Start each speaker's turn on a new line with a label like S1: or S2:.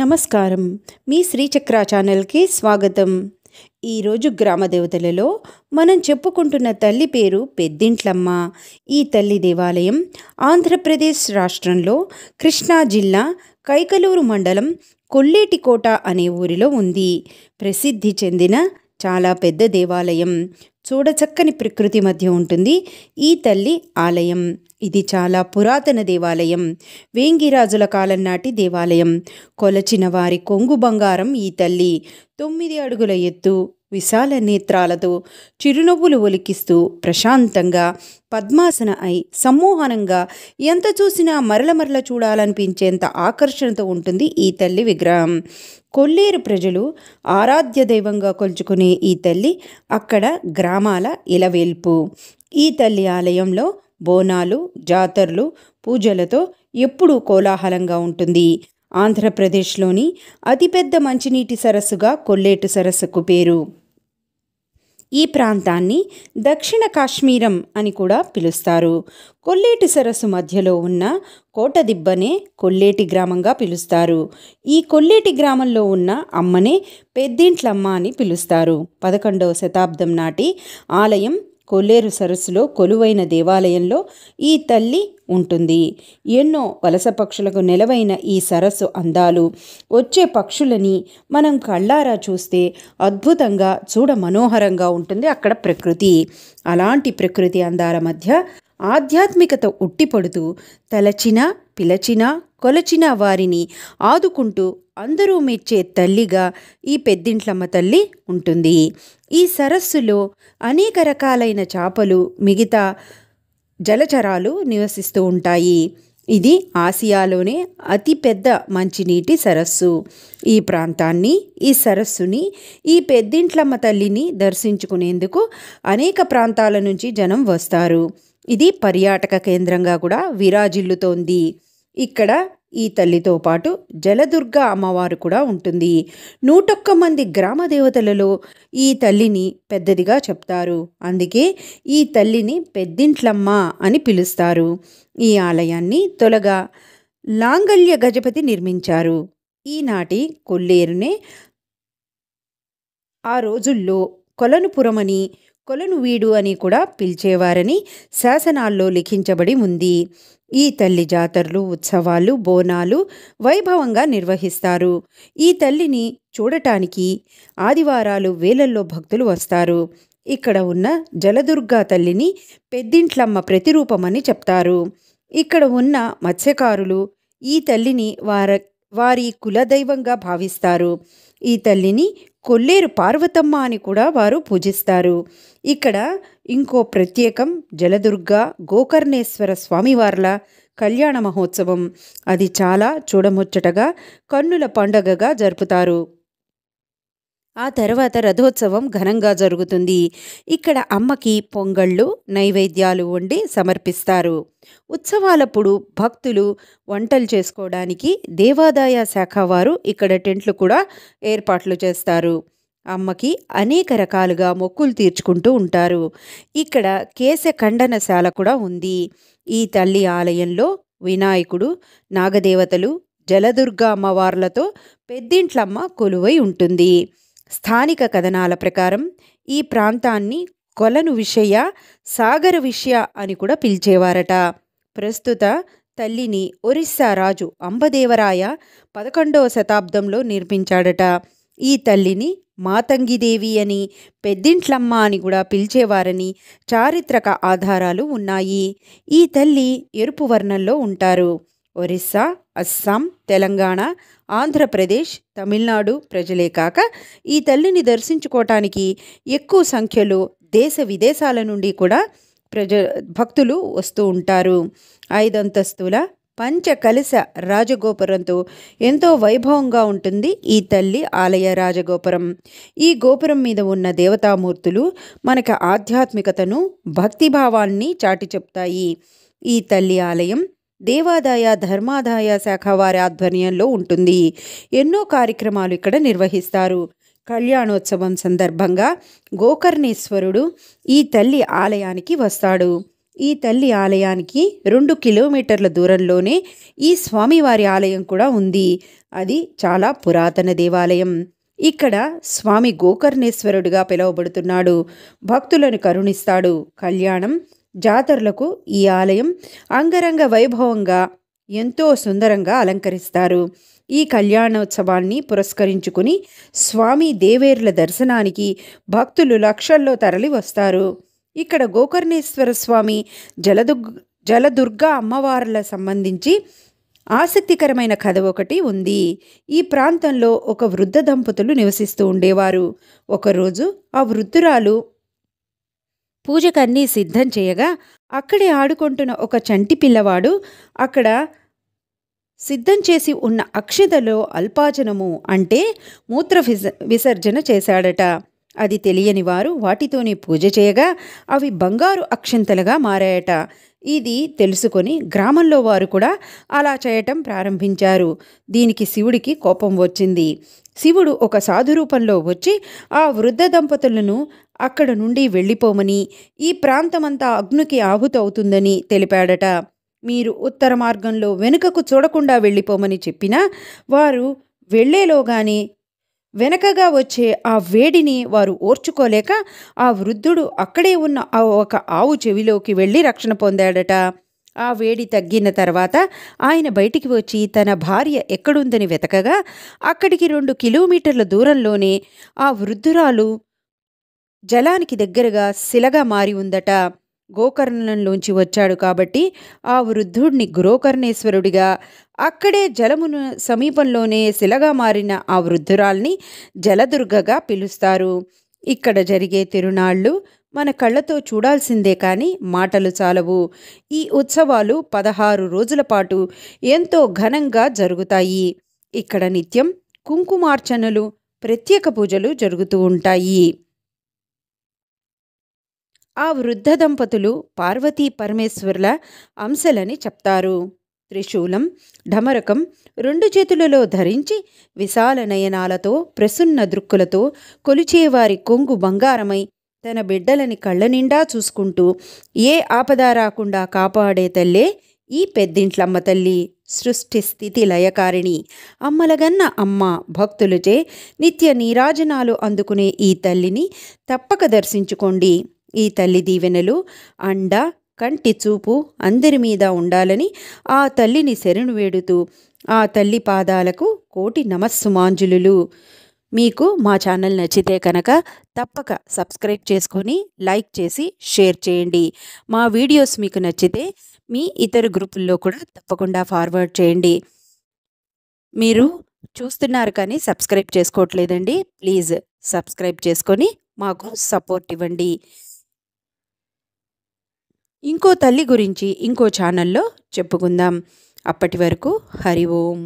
S1: నమస్కారం. మీ శ్రీచక్ర ఛానల్కి స్వాగతం. ఈరోజు గ్రామ దేవతలలో మనం చెప్పుకుంటున్న తల్లి పేరు పెద్దింట్లమ్మ. ఈ తల్లి దేవాలయం ఆంధ్రప్రదేశ్ రాష్ట్రంలో కృష్ణా జిల్లా కైకలూరు మండలం కొల్లేటికోట అనే ఊరిలో ఉంది. ప్రసిద్ధి చెందిన చాలా పెద్ద దేవాలయం. చూడచక్కని ప్రకృతి మధ్య ఉంటుంది ఈ తల్లి ఆలయం. ఇది చాలా పురాతన దేవాలయం. వేంగిరాజుల కాలం నాటి దేవాలయం. కొలచిన వారి కొంగు బంగారం ఈ తల్లి. 9 అడుగుల ఎత్తు, విశాల నేత్రాలతో చిరునవ్వులు ఒలికిస్తూ ప్రశాంతంగా పద్మాసన అయి సమ్మోహనంగా ఎంత చూసినా మరల చూడాలనిపించేంత ఆకర్షణతో ఉంటుంది ఈ తల్లి విగ్రహం. కొల్లేరు ప్రజలు ఆరాధ్య దైవంగా కొలుచుకునే ఈ తల్లి అక్కడ గ్రామాల ఇలవేల్పు. ఈ తల్లి ఆలయంలో బోనాలు, జాతరలు, పూజలతో ఎప్పుడూ కోలాహలంగా ఉంటుంది. ఆంధ్రప్రదేశ్లోని అతిపెద్ద మంచినీటి సరస్సుగా కొల్లేటి సరస్సుకు పేరు. ఈ ప్రాంతాన్ని దక్షిణ కాశ్మీరం అని కూడా పిలుస్తారు. కొల్లేటి సరస్సు మధ్యలో ఉన్న కోటదిబ్బనే కొల్లేటి గ్రామంగా పిలుస్తారు. ఈ కొల్లేటి గ్రామంలో ఉన్న అమ్మనే పెద్దింట్లమ్మ అని పిలుస్తారు. 11వ శతాబ్దం నాటి ఆలయం కొల్లేరు సరస్సులో కొలువైన దేవాలయంలో ఈ తల్లి ఉంటుంది. ఎన్నో వలస పక్షులకు నెలవైన ఈ సరస్సు అందాలు, వచ్చే పక్షులని మనం కళ్ళారా చూస్తే అద్భుతంగా చూడ మనోహరంగా ఉంటుంది అక్కడ ప్రకృతి. అలాంటి ప్రకృతి అందాల మధ్య ఆధ్యాత్మికత ఉట్టిపడుతూ తలచిన, పిలచిన, కొలచిన వారిని ఆదుకుంటూ అందరూ మెచ్చే తల్లిగా ఈ పెద్దింట్లమ్మ తల్లి ఉంటుంది. ఈ సరస్సులో అనేక రకాలైన చేపలు, మిగతా జలచరాలు నివసిస్తూ ఉంటాయి. ఇది ఆసియాలోనే అతిపెద్ద మంచినీటి సరస్సు. ఈ ప్రాంతాన్ని, ఈ సరస్సుని, ఈ పెద్దింట్లమ్మ తల్లిని దర్శించుకునేందుకు అనేక ప్రాంతాల నుంచి జనం వస్తారు. ఇది పర్యాటక కేంద్రంగా కూడా విరాజిల్లుతోంది. ఇక్కడ ఈ తల్లితో పాటు జలదుర్గ అమ్మవారు కూడా ఉంటుంది. 101 మంది గ్రామ దేవతలలో ఈ తల్లిని పెద్దదిగా చెప్తారు. అందుకే ఈ తల్లిని పెద్దింట్లమ్మ అని పిలుస్తారు. ఈ ఆలయాన్ని తొలగా లాంగల్య గజపతి నిర్మించారు. ఈనాటి కొల్లేరునే ఆ రోజుల్లో కొలనుపురమని, కొలను వీడు అని కూడా పిలిచేవారని శాసనాల్లో లిఖించబడి ఉంది. ఈ తల్లి జాతరలు, ఉత్సవాలు, బోనాలు వైభవంగా నిర్వహిస్తారు. ఈ తల్లిని చూడటానికి ఆదివారాలు వేలల్లో భక్తులు వస్తారు. ఇక్కడ ఉన్న జలదుర్గా తల్లిని పెద్దింట్లమ్మ ప్రతిరూపమని చెప్తారు. ఇక్కడ ఉన్న మత్స్యకారులు ఈ తల్లిని వారి కులదైవంగా భావిస్తారు. ఈ తల్లిని కొల్లేరు పార్వతమ్మ అని కూడా వారు పూజిస్తారు. ఇక్కడ ఇంకో ప్రత్యేకం జలదుర్గా గోకర్ణేశ్వర స్వామివార్ల కళ్యాణ మహోత్సవం. అది చాలా చూడముచ్చటగా కన్నుల పండగగా జరుపుతారు. ఆ తర్వాత రథోత్సవం ఘనంగా జరుగుతుంది. ఇక్కడ అమ్మకి పొంగళ్ళు, నైవేద్యాలు వండి సమర్పిస్తారు. ఉత్సవాలప్పుడు భక్తులు వంటలు చేసుకోవడానికి దేవాదాయ శాఖ వారు ఇక్కడ టెంట్లు కూడా ఏర్పాట్లు చేస్తారు. అమ్మకి అనేక రకాలుగా మొక్కులు తీర్చుకుంటూ ఉంటారు. ఇక్కడ కేశ ఖండనశాల కూడా ఉంది. ఈ తల్లి ఆలయంలో వినాయకుడు, నాగదేవతలు, జలదుర్గా అమ్మవార్లతో పెద్దింట్లమ్మ కొలువై ఉంటుంది. స్థానిక కథనాల ప్రకారం ఈ ప్రాంతాన్ని కొలను విషయ, సాగర విషయ అని కూడా పిలిచేవారట. ప్రస్తుత తల్లిని ఒరిస్సా రాజు అంబదేవరాయ 11వ శతాబ్దంలో నిర్మించాడట. ఈ తల్లిని మాతంగిదేవి అని, పెద్దింట్లమ్మ అని కూడా పిలిచేవారని చారిత్రక ఆధారాలు ఉన్నాయి. ఈ తల్లి ఎరుపు వర్ణంలో ఉంటారు. ఒరిస్సా, అస్సాం, తెలంగాణ, ఆంధ్రప్రదేశ్, తమిళనాడు ప్రజలే కాక ఈ తల్లిని దర్శించుకోవటానికి ఎక్కువ సంఖ్యలో దేశ విదేశాల నుండి కూడా భక్తులు వస్తూ ఉంటారు. 5 అంతస్తుల పంచకలశ రాజగోపురంతో ఎంతో వైభవంగా ఉంటుంది ఈ తల్లి ఆలయ రాజగోపురం. ఈ గోపురం మీద ఉన్న దేవతామూర్తులు మనకు ఆధ్యాత్మికతను, భక్తిభావాన్ని చాటి చెప్తాయి. ఈ తల్లి ఆలయం దేవాదాయ ధర్మాదాయ శాఖ వారి ఆధ్వర్యంలో ఉంటుంది. ఎన్నో కార్యక్రమాలు ఇక్కడ నిర్వహిస్తారు. కళ్యాణోత్సవం సందర్భంగా గోకర్ణేశ్వరుడు ఈ తల్లి ఆలయానికి వస్తాడు. ఈ తల్లి ఆలయానికి 2 కిలోమీటర్ల దూరంలోనే ఈ స్వామివారి ఆలయం కూడా ఉంది. అది చాలా పురాతన దేవాలయం. ఇక్కడ స్వామి గోకర్ణేశ్వరుడిగా పిలువబడుతున్నాడు. భక్తులను కరుణిస్తాడు. కళ్యాణం, జాతరలకు ఈ ఆలయం అంగరంగ వైభవంగా ఎంతో సుందరంగా అలంకరిస్తారు. ఈ కళ్యాణోత్సవాన్ని పురస్కరించుకుని స్వామి దేవేర్ల దర్శనానికి భక్తులు లక్షల్లో తరలి వస్తారు. ఇక్కడ గోకర్ణేశ్వర స్వామి, జలదుర్గా అమ్మవార్ల సంబంధించి ఆసక్తికరమైన కథ ఒకటి ఉంది. ఈ ప్రాంతంలో ఒక వృద్ధ దంపతులు నివసిస్తూ ఉండేవారు. ఒకరోజు ఆ వృద్ధురాలు పూజకన్నీ సిద్ధం చేయగా అక్కడే ఆడుకుంటున్న ఒక చంటి పిల్లవాడు అక్కడ సిద్ధం చేసి ఉన్న అక్షతలో అల్పాచనము అంటే మూత్ర విసర్జన చేశాడట. అది తెలియని వారు వాటితోనే పూజ చేయగా అవి బంగారు అక్షంతలుగా మారాయట. ఇది తెలుసుకొని గ్రామంలో వారు కూడా అలా చేయటం ప్రారంభించారు. దీనికి శివుడికి కోపం వచ్చింది. శివుడు ఒక సాధు రూపంలో వచ్చి ఆ వృద్ధ దంపతులను అక్కడ నుండి వెళ్ళిపోమని, ఈ ప్రాంతమంతా అగ్నికి ఆహుతవుతుందని తెలిపాడట. మీరు ఉత్తర మార్గంలో వెనుకకు చూడకుండా వెళ్ళిపోమని చెప్పినా వారు వెళ్లేలోగానే వెనకగా వచ్చే ఆ వేడిని వారు ఓర్చుకోలేక ఆ వృద్ధుడు అక్కడే ఉన్న ఒక ఆవు చెవిలోకి వెళ్ళి రక్షణ పొందాడట. ఆ వేడి తగ్గిన తర్వాత ఆయన బయటికి వచ్చి తన భార్య ఎక్కడుందని వెతకగా అక్కడికి 2 కిలోమీటర్ల దూరంలోనే ఆ వృద్ధురాలు జలానికి దగ్గరగా శిలగా మారి ఉందట. గోకర్ణంలోంచి వచ్చాడు కాబట్టి ఆ వృద్ధుడిని గోకర్ణేశ్వరుడిగా, అక్కడే జలమును సమీపంలోనే శిలగా మారిన ఆ వృద్ధురాల్ని జలదుర్గగా పిలుస్తారు. ఇక్కడ జరిగే తిరునాళ్ళు మన కళ్ళతో చూడాల్సిందే కానీ మాటలు చాలవు. ఈ ఉత్సవాలు 16 రోజుల పాటు ఎంతో ఘనంగా జరుగుతాయి. ఇక్కడ నిత్యం కుంకుమార్చనలు, ప్రత్యేక పూజలు జరుగుతూ ఉంటాయి. ఆ వృద్ధ దంపతులు పార్వతీ పరమేశ్వరుల అంశలని చెప్తారు. త్రిశూలం, ఢమరకం 2 చేతులలో ధరించి విశాల నయనాలతో ప్రసన్న దృక్కులతో కొలిచేవారి కొంగు బంగారమై తన బిడ్డలని కళ్ళ నిండా చూసుకుంటూ ఏ ఆపద రాకుండా కాపాడే తల్లే ఈ పెద్దింట్లమ్మ తల్లి. సృష్టి స్థితి లయకారిణి, అమ్మలగన్న అమ్మ. భక్తులచే నిత్య నీరాజనాలు అందుకునే ఈ తల్లిని తప్పక దర్శించుకోండి. ఈ తల్లి దీవెనలు, అండ, కంటి చూపు అందరి మీద ఉండాలని ఆ తల్లిని శరణు వేడుతూ ఆ తల్లి పాదాలకు కోటి నమస్సుమాంజులు. మీకు మా ఛానల్ నచ్చితే కనుక తప్పక సబ్స్క్రైబ్ చేసుకొని లైక్ చేసి షేర్ చేయండి. మా వీడియోస్ మీకు నచ్చితే మీ ఇతర గ్రూపుల్లో కూడా తప్పకుండా ఫార్వర్డ్ చేయండి. మీరు చూస్తున్నారు కానీ సబ్స్క్రైబ్ చేసుకోవట్లేదండి. ప్లీజ్ సబ్స్క్రైబ్ చేసుకొని మాకు సపోర్ట్ ఇవ్వండి. ఇంకో తల్లి గురించి ఇంకో ఛానల్లో చెప్పుకుందాం. అప్పటి వరకు హరి ఓం.